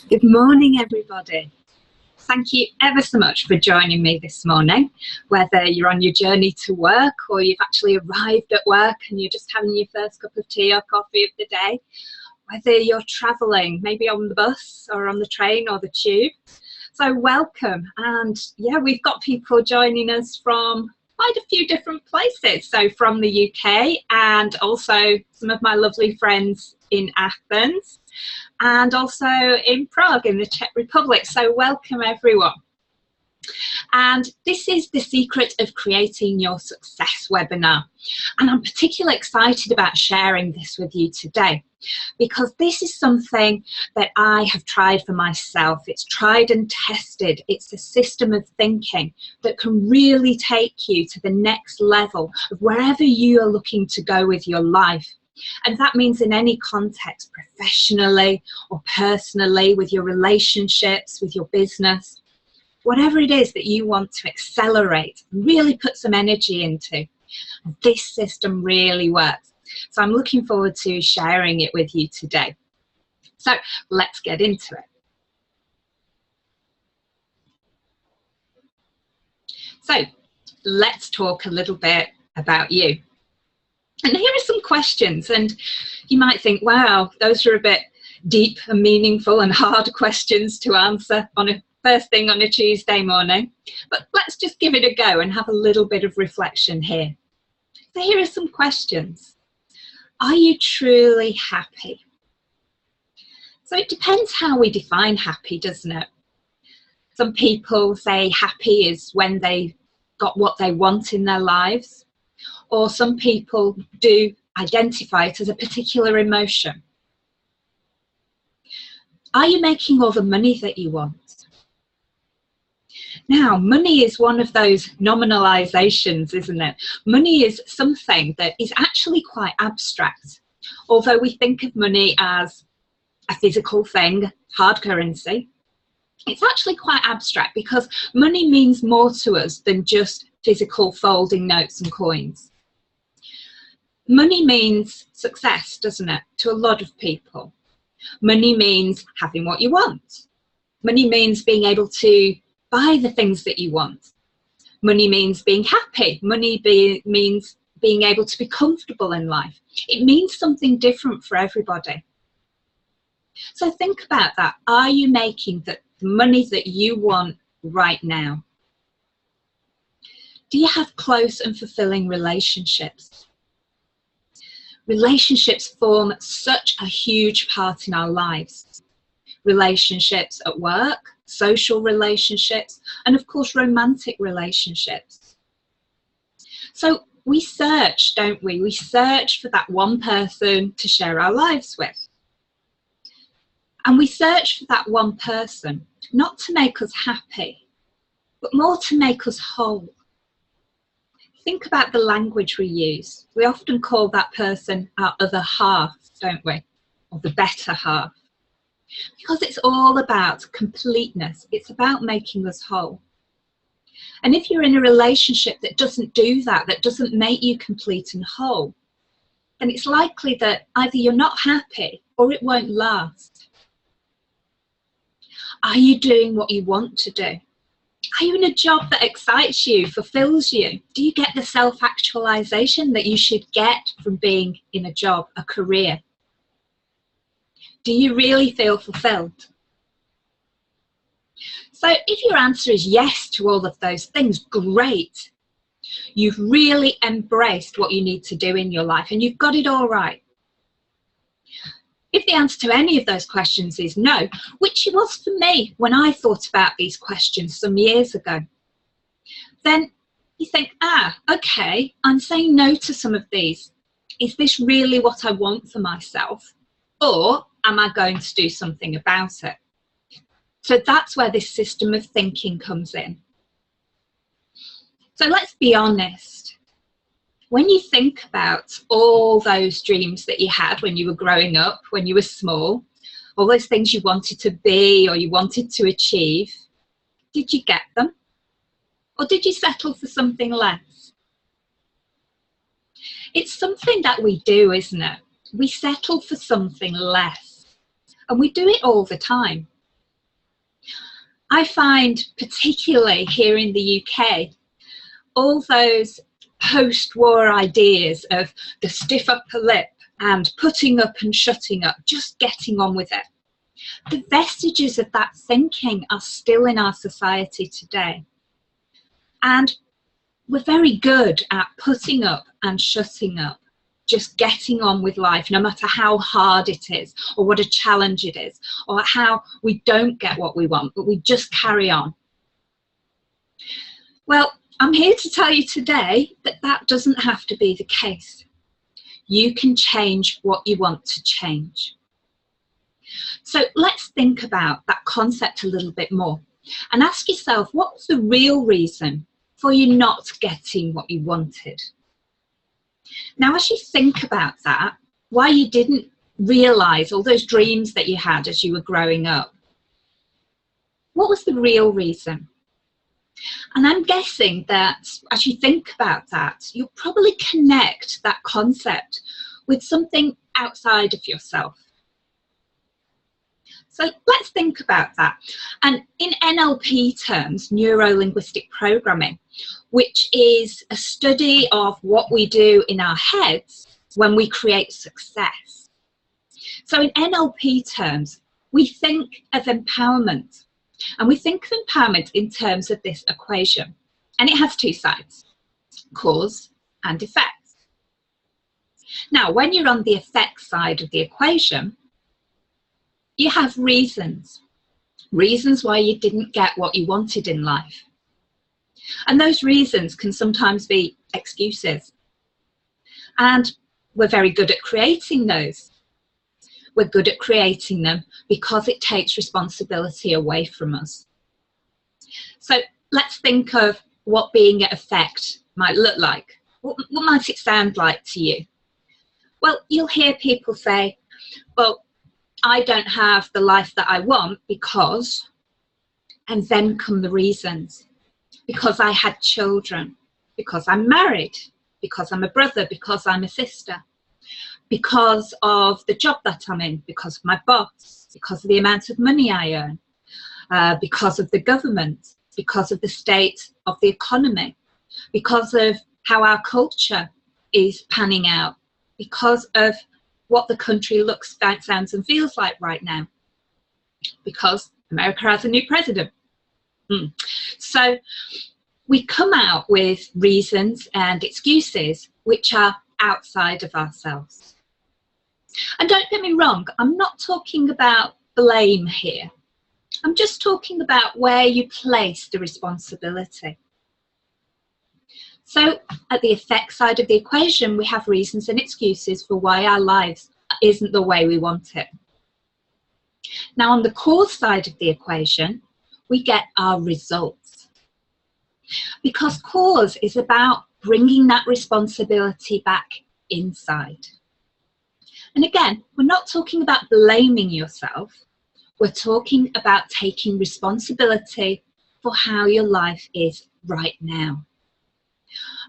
Good morning, everybody. Thank you ever so much for joining me this morning, whether you're on your journey to work or you've actually arrived at work and you're just having your first cup of tea or coffee of the day, whether you're traveling, maybe on the bus or on the train or the tube. So welcome. And yeah, we've got people joining us from quite a few different places. So from the UK and also some of my lovely friends in Athens, and also in Prague in the Czech Republic. So welcome everyone. And this is the Secret of Creating Your Success webinar. And I'm particularly excited about sharing this with you today because this is something that I have tried for myself. It's tried and tested. It's a system of thinking that can really take you to the next level of wherever you are looking to go with your life. And that means in any context, professionally or personally, with your relationships, with your business, whatever it is that you want to accelerate, really put some energy into, this system really works. So I'm looking forward to sharing it with you today. So let's get into it. So let's talk a little bit about you. And here are some questions, and you might think, wow, those are a bit deep and meaningful and hard questions to answer on a first thing on a Tuesday morning. But let's just give it a go and have a little bit of reflection here. So here are some questions. Are you truly happy? So it depends how we define happy, doesn't it? Some people say happy is when they got what they want in their lives. Or some people do identify it as a particular emotion. Are you making all the money that you want? Now, money is one of those nominalizations, isn't it? Money is something that is actually quite abstract. Although we think of money as a physical thing, hard currency, it's actually quite abstract because money means more to us than just physical folding notes and coins. Money means success, doesn't it, to a lot of people. Money means having what you want. Money means being able to buy the things that you want. Money means being happy. Money means being able to be comfortable in life. It means something different for everybody. So think about that. Are you making the money that you want right now? Do you have close and fulfilling relationships? Relationships form such a huge part in our lives. Relationships at work, social relationships, and of course romantic relationships. So we search, don't we? We search for that one person to share our lives with. And we search for that one person, not to make us happy, but more to make us whole. Think about the language we use. We often call that person our other half, don't we? Or the better half. Because it's all about completeness. It's about making us whole. And if you're in a relationship that doesn't do that, that doesn't make you complete and whole, then it's likely that either you're not happy or it won't last. Are you doing what you want to do? Are you in a job that excites you, fulfills you? Do you get the self-actualization that you should get from being in a job, a career? Do you really feel fulfilled? So if your answer is yes to all of those things, great. You've really embraced what you need to do in your life and you've got it all right. If the answer to any of those questions is no, which it was for me when I thought about these questions some years ago, then you think, okay, I'm saying no to some of these. Is this really what I want for myself? Or am I going to do something about it? So that's where this system of thinking comes in. So let's be honest. When you think about all those dreams that you had when you were growing up, when you were small, all those things you wanted to be or you wanted to achieve, did you get them? Or did you settle for something less? It's something that we do, isn't it? We settle for something less. And we do it all the time. I find, particularly here in the UK, all those post-war ideas of the stiff upper lip and putting up and shutting up, just getting on with it. The vestiges of that thinking are still in our society today. And we're very good at putting up and shutting up, just getting on with life, no matter how hard it is, or what a challenge it is, or how we don't get what we want, but we just carry on. Well, I'm here to tell you today that that doesn't have to be the case. You can change what you want to change. So let's think about that concept a little bit more and ask yourself, what was the real reason for you not getting what you wanted? Now, as you think about that, why you didn't realize all those dreams that you had as you were growing up, what was the real reason? And I'm guessing that as you think about that, you'll probably connect that concept with something outside of yourself. So let's think about that. And in NLP terms, neuro-linguistic programming, which is a study of what we do in our heads when we create success. So in NLP terms, we think of empowerment. And we think of empowerment in terms of this equation. And it has two sides, cause and effect. Now, when you're on the effect side of the equation, you have reasons why you didn't get what you wanted in life. And those reasons can sometimes be excuses. And we're very good at creating those. We're good at creating them because it takes responsibility away from us. So let's think of what being at effect might look like. What might it sound like to you? Well, you'll hear people say, well, I don't have the life that I want because, and then come the reasons. Because I had children, because I'm married, because I'm a brother, because I'm a sister, because of the job that I'm in, because of my boss, because of the amount of money I earn, because of the government, because of the state of the economy, because of how our culture is panning out, because of what the country looks, sounds and feels like right now, because America has a new president. So we come out with reasons and excuses which are outside of ourselves. And don't get me wrong, I'm not talking about blame here. I'm just talking about where you place the responsibility. So at the effect side of the equation, we have reasons and excuses for why our lives isn't the way we want it. Now on the cause side of the equation, we get our results. Because cause is about bringing that responsibility back inside. And again, we're not talking about blaming yourself. We're talking about taking responsibility for how your life is right now.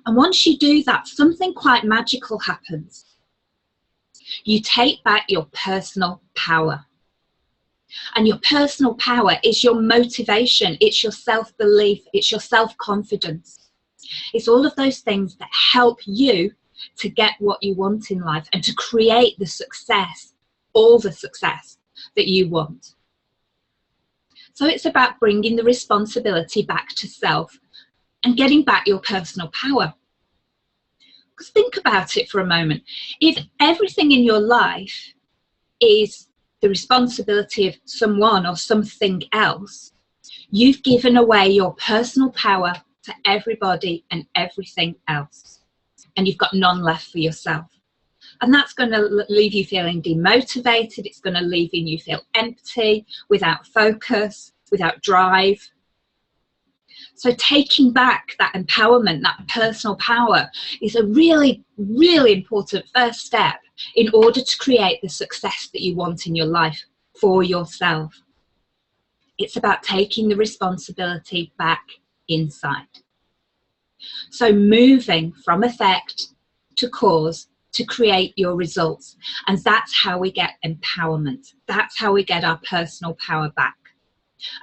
And once you do that, something quite magical happens. You take back your personal power. And your personal power is your motivation, it's your self-belief, it's your self-confidence. It's all of those things that help you to get what you want in life and to create the success, all the success that you want. So it's about bringing the responsibility back to self and getting back your personal power. Because think about it for a moment. If everything in your life is the responsibility of someone or something else, you've given away your personal power to everybody and everything else. And you've got none left for yourself. And that's going to leave you feeling demotivated. It's going to leave you feel empty, without focus, without drive. So taking back that empowerment, that personal power, is a really, really important first step in order to create the success that you want in your life for yourself. It's about taking the responsibility back inside. So moving from effect to cause to create your results. And that's how we get empowerment. That's how we get our personal power back.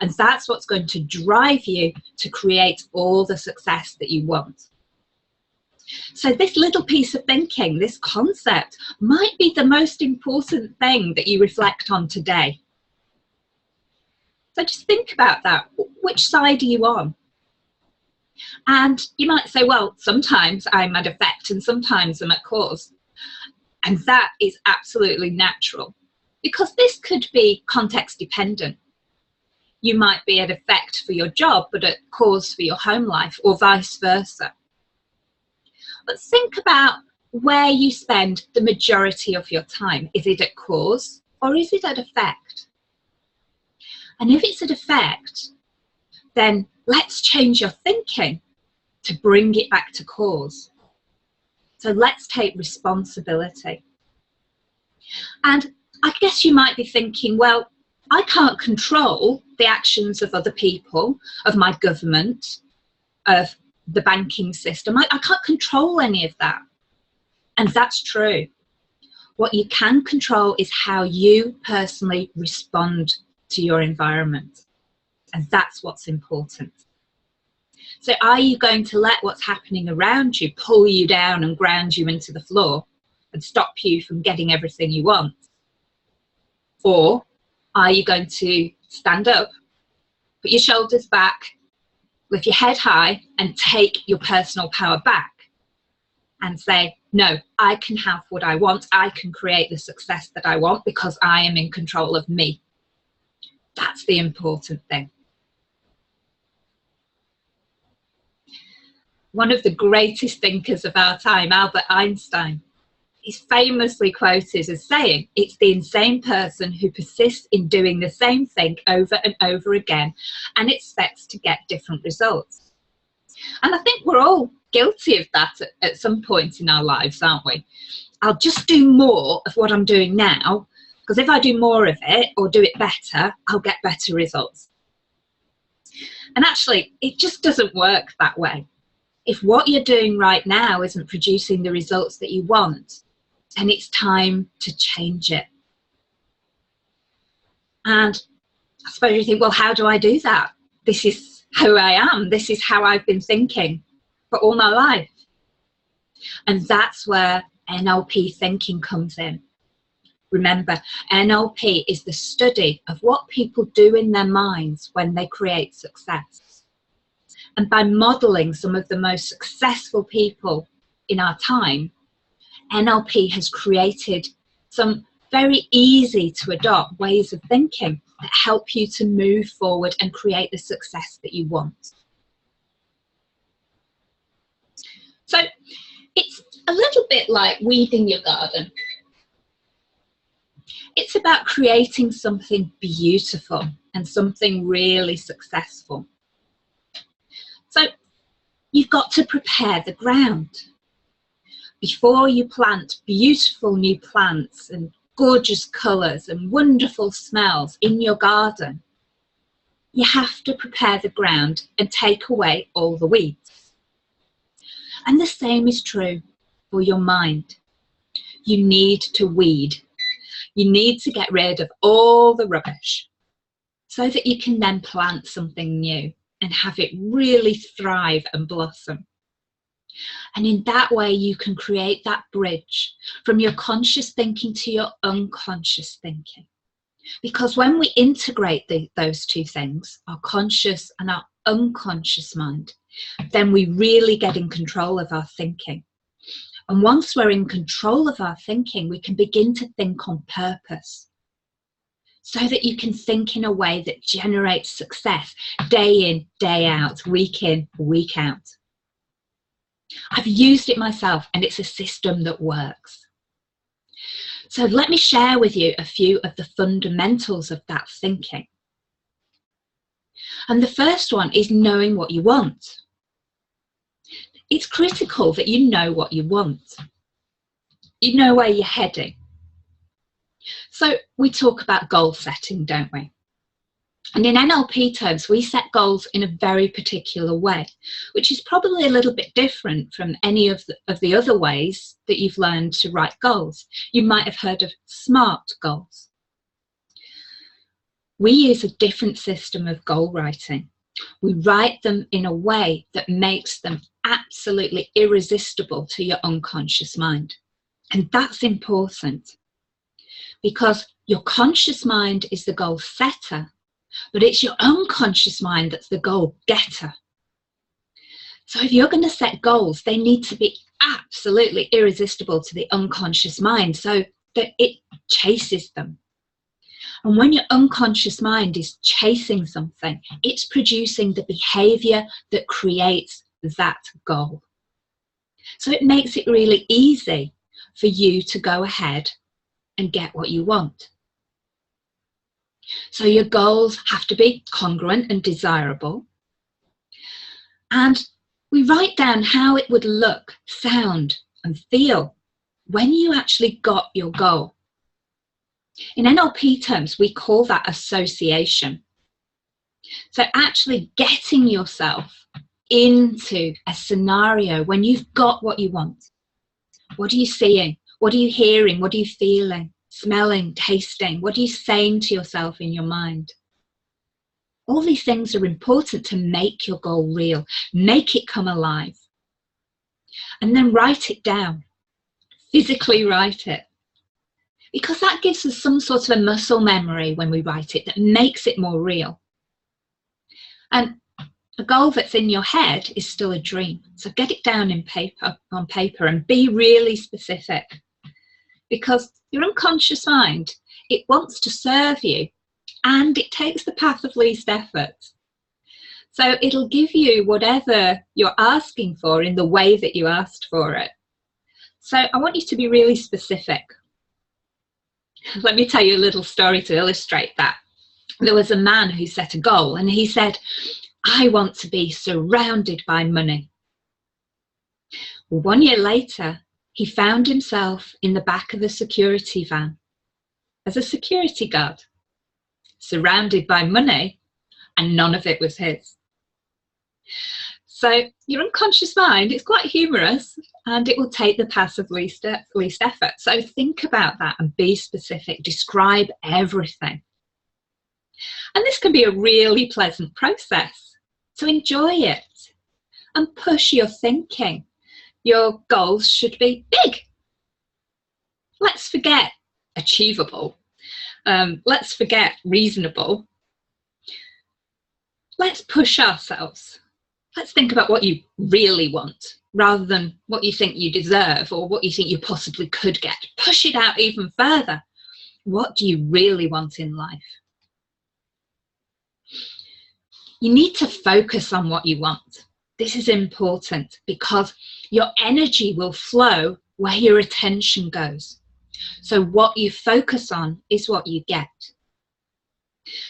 And that's what's going to drive you to create all the success that you want. So this little piece of thinking, this concept, might be the most important thing that you reflect on today. So just think about that. Which side are you on? And you might say, well, sometimes I'm at effect and sometimes I'm at cause. And that is absolutely natural, because this could be context dependent. You might be at effect for your job, but at cause for your home life, or vice versa. But think about where you spend the majority of your time. Is it at cause or is it at effect? And if it's at effect, then let's change your thinking to bring it back to cause. So let's take responsibility. And I guess you might be thinking, well, I can't control the actions of other people, of my government, of the banking system. I can't control any of that. And that's true. What you can control is how you personally respond to your environment. And that's what's important. So are you going to let what's happening around you pull you down and ground you into the floor and stop you from getting everything you want? Or are you going to stand up, put your shoulders back, lift your head high, and take your personal power back and say, no, I can have what I want. I can create the success that I want because I am in control of me. That's the important thing. One of the greatest thinkers of our time, Albert Einstein, is famously quoted as saying, it's the insane person who persists in doing the same thing over and over again and expects to get different results. And I think we're all guilty of that at some point in our lives, aren't we? I'll just do more of what I'm doing now, because if I do more of it or do it better, I'll get better results. And actually, it just doesn't work that way. If what you're doing right now isn't producing the results that you want, then it's time to change it. And I suppose you think, well, how do I do that? This is who I am. This is how I've been thinking for all my life. And that's where NLP thinking comes in. Remember, NLP is the study of what people do in their minds when they create success. And by modeling some of the most successful people in our time, NLP has created some very easy to adopt ways of thinking that help you to move forward and create the success that you want. So it's a little bit like weeding your garden. It's about creating something beautiful and something really successful. So you've got to prepare the ground. Before you plant beautiful new plants and gorgeous colours and wonderful smells in your garden, you have to prepare the ground and take away all the weeds. And the same is true for your mind. You need to weed. You need to get rid of all the rubbish so that you can then plant something new and have it really thrive and blossom. And in that way, you can create that bridge from your conscious thinking to your unconscious thinking. Because when we integrate those two things, our conscious and our unconscious mind, then we really get in control of our thinking. And once we're in control of our thinking, we can begin to think on purpose, so that you can think in a way that generates success day in, day out, week in, week out. I've used it myself, and it's a system that works. So let me share with you a few of the fundamentals of that thinking. And the first one is knowing what you want. It's critical that you know what you want. You know where you're heading. So we talk about goal setting, don't we? And in NLP terms, we set goals in a very particular way, which is probably a little bit different from any of the other ways that you've learned to write goals. You might have heard of SMART goals. We use a different system of goal writing. We write them in a way that makes them absolutely irresistible to your unconscious mind. And that's important because your conscious mind is the goal setter, but it's your unconscious mind that's the goal getter. So if you're going to set goals, they need to be absolutely irresistible to the unconscious mind so that it chases them. And when your unconscious mind is chasing something, it's producing the behavior that creates that goal. So it makes it really easy for you to go ahead and get what you want. So your goals have to be congruent and desirable. And we write down how it would look, sound, and feel when you actually got your goal. In NLP terms, we call that association. So actually getting yourself into a scenario when you've got what you want. What are you seeing? What are you hearing? What are you feeling? Smelling, tasting? What are you saying to yourself in your mind? All these things are important to make your goal real, make it come alive. And then write it down, physically write it. Because that gives us some sort of a muscle memory when we write it that makes it more real. And a goal that's in your head is still a dream. So get it down on paper and be really specific. Because your unconscious mind, it wants to serve you and it takes the path of least effort. So it'll give you whatever you're asking for in the way that you asked for it. So I want you to be really specific. Let me tell you a little story to illustrate that. There was a man who set a goal and he said, I want to be surrounded by money. Well, 1 year later, he found himself in the back of a security van as a security guard, surrounded by money, and none of it was his. So your unconscious mind, it's quite humorous and it will take the path of least effort. So think about that and be specific, describe everything. And this can be a really pleasant process. So enjoy it and push your thinking. Your goals should be big. Let's forget achievable. Let's forget reasonable. Let's push ourselves. Let's think about what you really want rather than what you think you deserve or what you think you possibly could get. Push it out even further. What do you really want in life? You need to focus on what you want. This is important because your energy will flow where your attention goes. So what you focus on is what you get.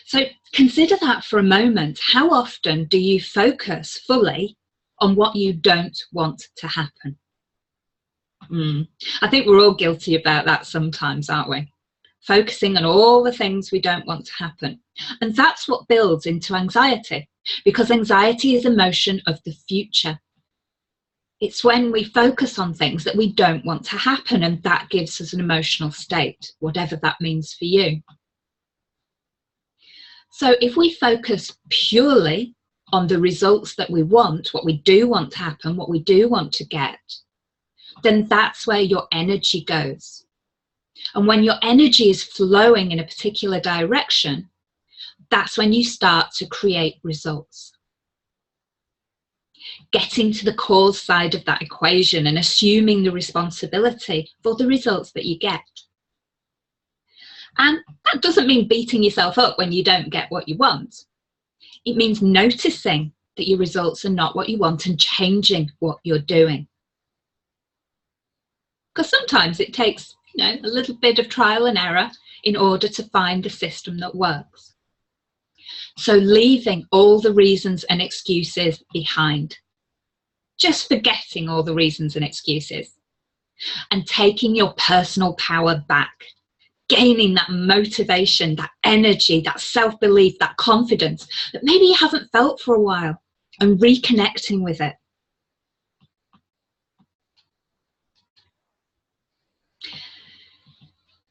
So consider that for a moment. How often do you focus fully on what you don't want to happen? I think we're all guilty about that sometimes, aren't we? Focusing on all the things we don't want to happen. And that's what builds into anxiety, because anxiety is emotion of the future. It's when we focus on things that we don't want to happen, and that gives us an emotional state, whatever that means for you. So if we focus purely on the results that we want, what we do want to happen, what we do want to get, then that's where your energy goes. And when your energy is flowing in a particular direction, that's when you start to create results. Getting to the cause side of that equation and assuming the responsibility for the results that you get. And that doesn't mean beating yourself up when you don't get what you want. It means noticing that your results are not what you want and changing what you're doing. Because sometimes it takes, a little bit of trial and error in order to find a system that works. So leaving all the reasons and excuses behind. Just forgetting all the reasons and excuses. And taking your personal power back. Gaining that motivation, that energy, that self-belief, that confidence that maybe you haven't felt for a while, and reconnecting with it.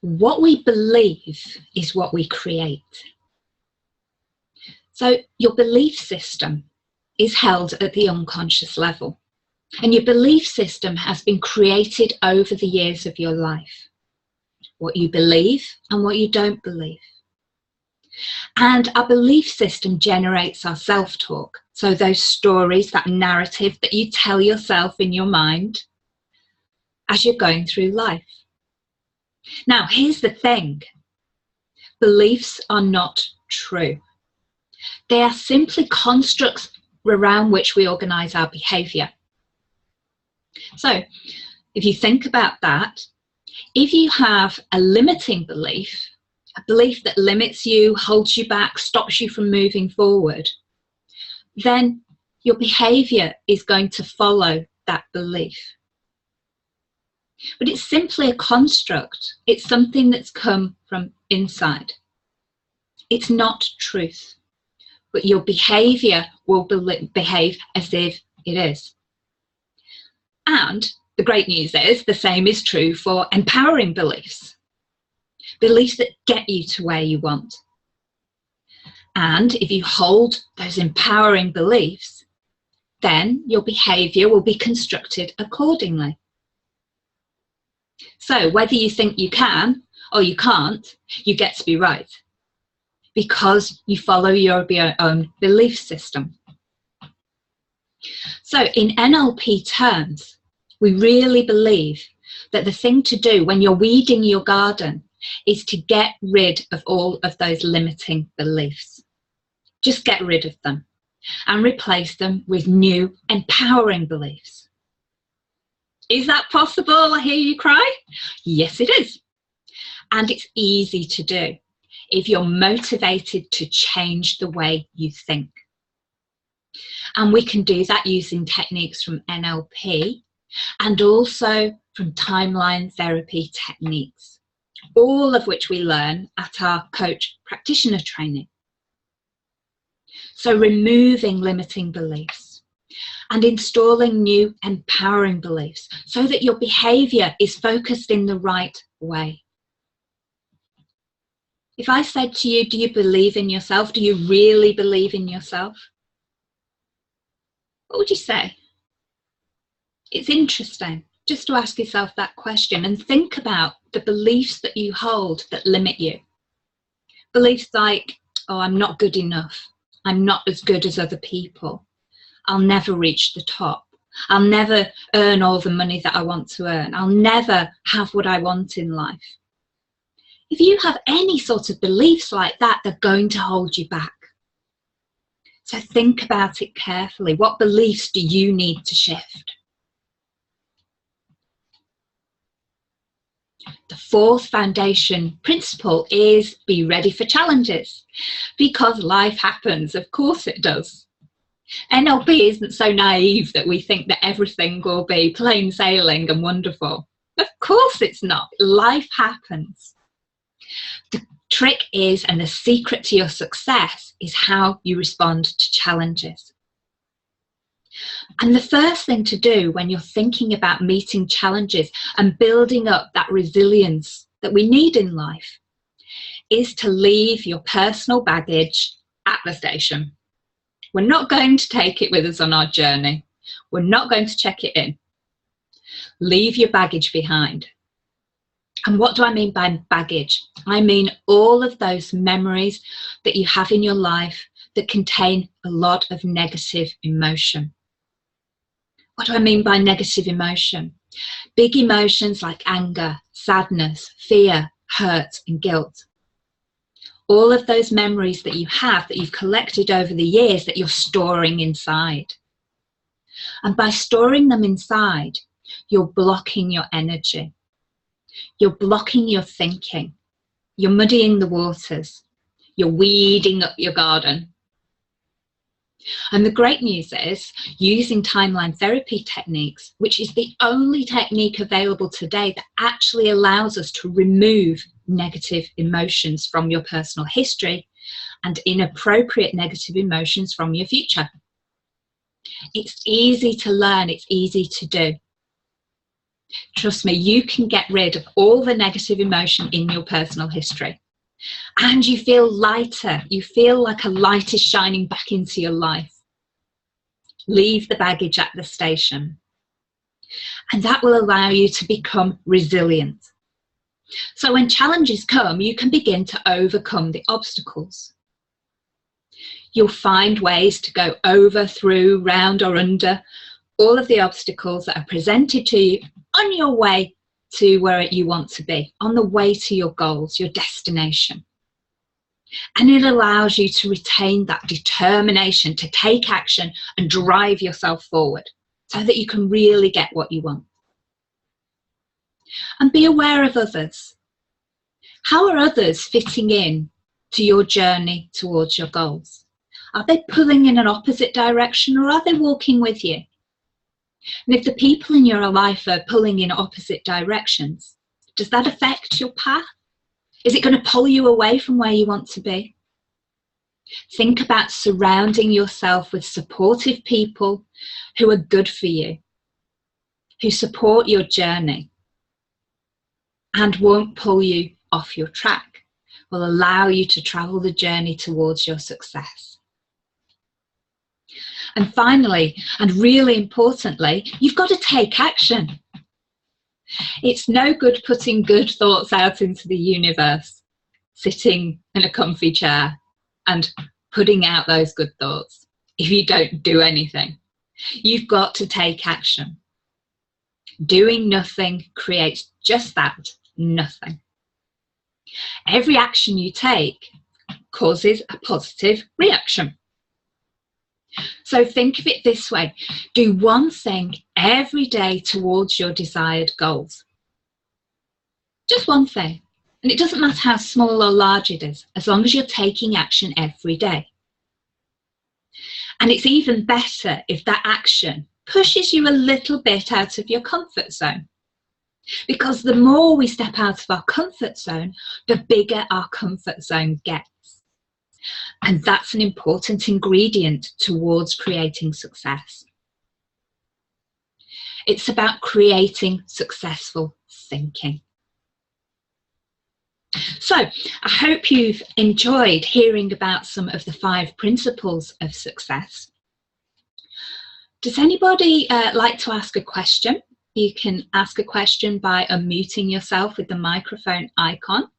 What we believe is what we create. So your belief system is held at the unconscious level. And your belief system has been created over the years of your life. What you believe and what you don't believe. And our belief system generates our self-talk. So those stories, that narrative that you tell yourself in your mind as you're going through life. Now, here's the thing. Beliefs are not true. They are simply constructs around which we organise our behaviour. So, if you think about that, if you have a limiting belief, a belief that limits you, holds you back, stops you from moving forward, then your behaviour is going to follow that belief. But it's simply a construct. It's something that's come from inside. It's not truth. But your behaviour will behave as if it is. And the great news is the same is true for empowering beliefs. Beliefs that get you to where you want. And if you hold those empowering beliefs, then your behaviour will be constructed accordingly. So whether you think you can or you can't, you get to be right. Because you follow your own belief system. So in NLP terms, we really believe that the thing to do when you're weeding your garden is to get rid of all of those limiting beliefs. Just get rid of them and replace them with new empowering beliefs. Is that possible? I hear you cry. Yes, it is. And it's easy to do if you're motivated to change the way you think. And we can do that using techniques from NLP and also from timeline therapy techniques, all of which we learn at our coach practitioner training. So removing limiting beliefs and installing new empowering beliefs so that your behaviour is focused in the right way. If I said to you, do you believe in yourself? Do you really believe in yourself? What would you say? It's interesting just to ask yourself that question and think about the beliefs that you hold that limit you. Beliefs like, oh, I'm not good enough. I'm not as good as other people. I'll never reach the top. I'll never earn all the money that I want to earn. I'll never have what I want in life. If you have any sort of beliefs like that, they're going to hold you back. So think about it carefully. What beliefs do you need to shift? The fourth foundation principle is be ready for challenges, because life happens. Of course it does. NLP isn't so naive that we think that everything will be plain sailing and wonderful. Of course it's not. Life happens. The trick is, and the secret to your success is how you respond to challenges. And the first thing to do when you're thinking about meeting challenges and building up that resilience that we need in life is to leave your personal baggage at the station. We're not going to take it with us on our journey. We're not going to check it in. Leave your baggage behind. And what do I mean by baggage? I mean all of those memories that you have in your life that contain a lot of negative emotion. What do I mean by negative emotion? Big emotions like anger, sadness, fear, hurt, and guilt. All of those memories that you have, that you've collected over the years, that you're storing inside. And by storing them inside, you're blocking your energy. You're blocking your thinking. You're muddying the waters. You're weeding up your garden. And the great news is, using timeline therapy techniques, which is the only technique available today that actually allows us to remove negative emotions from your personal history and inappropriate negative emotions from your future. It's easy to learn, it's easy to do. Trust me, you can get rid of all the negative emotion in your personal history. And you feel lighter. You feel like a light is shining back into your life. Leave the baggage at the station. And that will allow you to become resilient. So when challenges come, you can begin to overcome the obstacles. You'll find ways to go over, through, round or under all of the obstacles that are presented to you on your way to where you want to be, on the way to your goals, your destination. And it allows you to retain that determination to take action and drive yourself forward so that you can really get what you want. And be aware of others. How are others fitting in to your journey towards your goals? Are they pulling in an opposite direction, or are they walking with you? And if the people in your life are pulling in opposite directions, does that affect your path? Is it going to pull you away from where you want to be? Think about surrounding yourself with supportive people who are good for you, who support your journey and won't pull you off your track, will allow you to travel the journey towards your success. And finally, and really importantly, you've got to take action. It's no good putting good thoughts out into the universe, sitting in a comfy chair and putting out those good thoughts if you don't do anything. You've got to take action. Doing nothing creates just that, nothing. Every action you take causes a positive reaction. So think of it this way. Do one thing every day towards your desired goals. Just one thing. And it doesn't matter how small or large it is, as long as you're taking action every day. And it's even better if that action pushes you a little bit out of your comfort zone. Because the more we step out of our comfort zone, the bigger our comfort zone gets. And that's an important ingredient towards creating success. It's about creating successful thinking. So I hope you've enjoyed hearing about some of the 5 principles of success. Does anybody like to ask a question? You can ask a question by unmuting yourself with the microphone icon,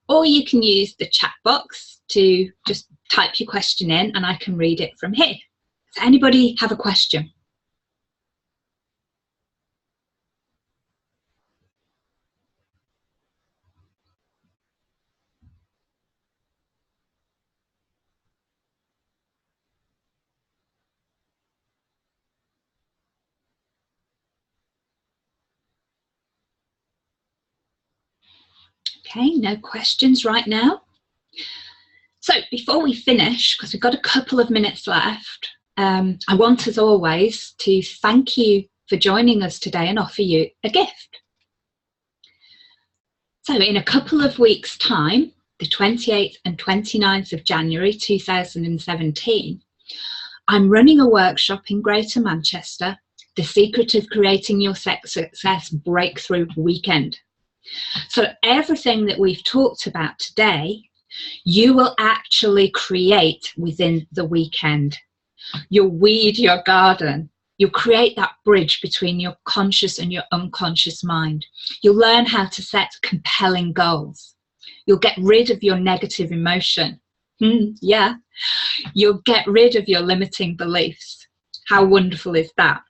or you can use the chat box to just type your question in and I can read it from here. Does anybody have a question? Okay, no questions right now. So before we finish, because we've got a couple of minutes left, I want, as always, to thank you for joining us today and offer you a gift. So in a couple of weeks' time, the 28th and 29th of January 2017, I'm running a workshop in Greater Manchester, The Secret of Creating Your Success Breakthrough Weekend. So everything that we've talked about today, you will actually create within the weekend. You'll weed your garden. You'll create that bridge between your conscious and your unconscious mind. You'll learn how to set compelling goals. You'll get rid of your negative emotion. Yeah. You'll get rid of your limiting beliefs. How wonderful is that?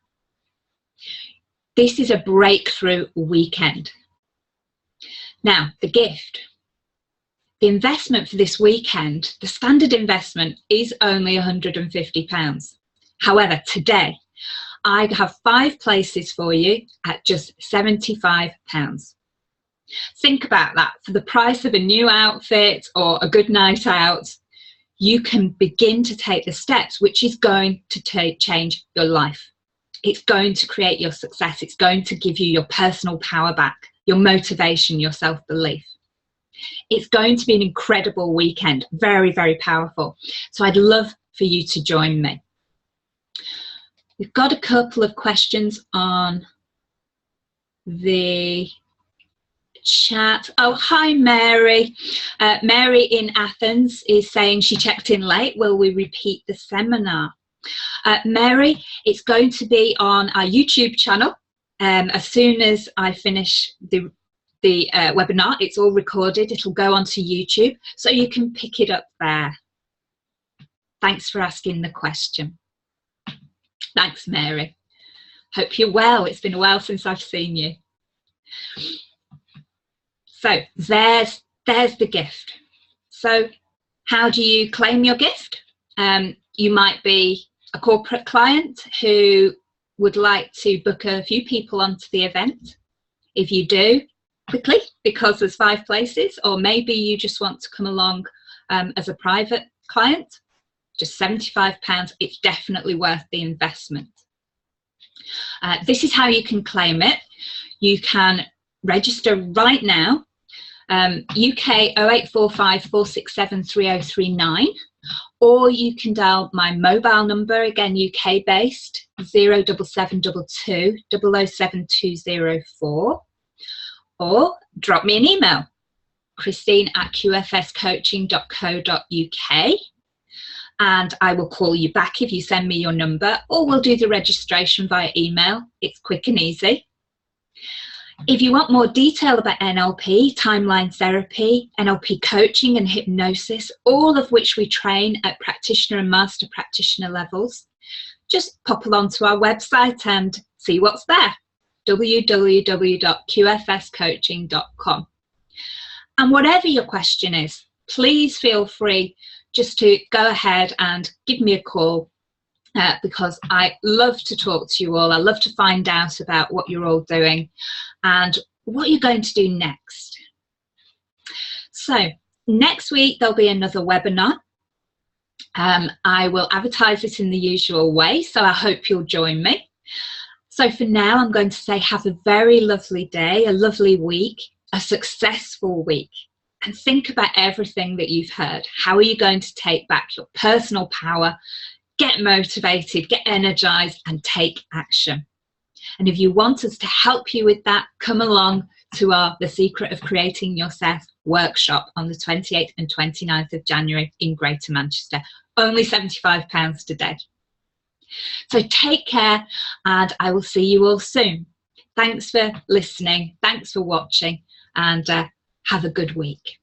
This is a breakthrough weekend. Now, the gift. The investment for this weekend, the standard investment is only £150. However, today, I have 5 places for you at just £75. Think about that. For the price of a new outfit or a good night out, you can begin to take the steps which is going to change your life. It's going to create your success. It's going to give you your personal power back, your motivation, your self-belief. It's going to be an incredible weekend, very, very powerful. So I'd love for you to join me. We've got a couple of questions on the chat. Oh, hi, Mary. Mary in Athens is saying she checked in late. Will we repeat the seminar? Mary, it's going to be on our YouTube channel. As soon as I finish the webinar, it's all recorded. It'll go onto YouTube, so you can pick it up there. Thanks for asking the question. Thanks, Mary. Hope you're well. It's been a while since I've seen you. So there's the gift. So how do you claim your gift? You might be a corporate client who would like to book a few people onto the event. If you do, quickly, because there's 5 places, or maybe you just want to come along as a private client, just £75. It's definitely worth the investment. This is how you can claim it. You can register right now, UK 0845 467 3039, or you can dial my mobile number, again UK based, 07722 007204, or drop me an email, christine@qfscoaching.co.uk, and I will call you back if you send me your number, or we'll do the registration via email. It's quick and easy. If you want more detail about NLP, timeline therapy, NLP coaching and hypnosis, all of which we train at practitioner and master practitioner levels, just pop along to our website and see what's there, www.qfscoaching.com. And whatever your question is, please feel free just to go ahead and give me a call, because I love to talk to you all. I love to find out about what you're all doing and what you're going to do next. So next week there'll be another webinar. I will advertise it in the usual way, so I hope you'll join me. So for now, I'm going to say have a very lovely day, a lovely week, a successful week, and think about everything that you've heard. How are you going to take back your personal power, get motivated, get energized, and take action? And if you want us to help you with that, come along to our The Secret of Creating Yourself workshop on the 28th and 29th of January in Greater Manchester. Only £75 today. So take care, and I will see you all soon. Thanks for listening, thanks for watching, and have a good week.